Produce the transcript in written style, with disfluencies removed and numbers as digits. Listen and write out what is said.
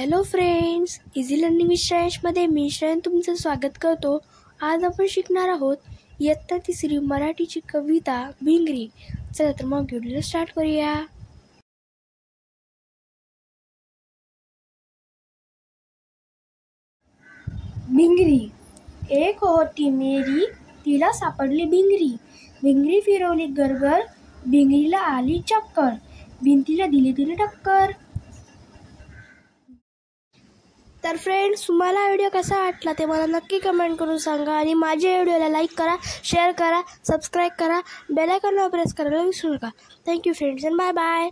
Hello friends, easy learning with श्रेयसमध्ये मी श्रेयस तुमचं स्वागत करतो। आज आपण शिकणार आहोत इयत्ता तिसरी मराठीची कविता भिंगरी। चला तर मग व्हिडिओ स्टार्ट करूया। भिंगरी। एक होती मेरी, तिला सापडली भिंगरी। भिंगरी फिरवली गरगर, भिंगरीला आली चक्कर, भिंतीला दिली तिने टक्कर। तर फ्रेंड्स, तुम्हाला हा व्हिडिओ कसा वाटला ते मला नक्की कमेंट करून सांगा आणि माझ्या व्हिडिओला लाईक करा, शेअर करा, सबस्क्राईब करा, बेल आयकॉनला प्रेस करायला विसरू नका। Thank you friends and bye bye.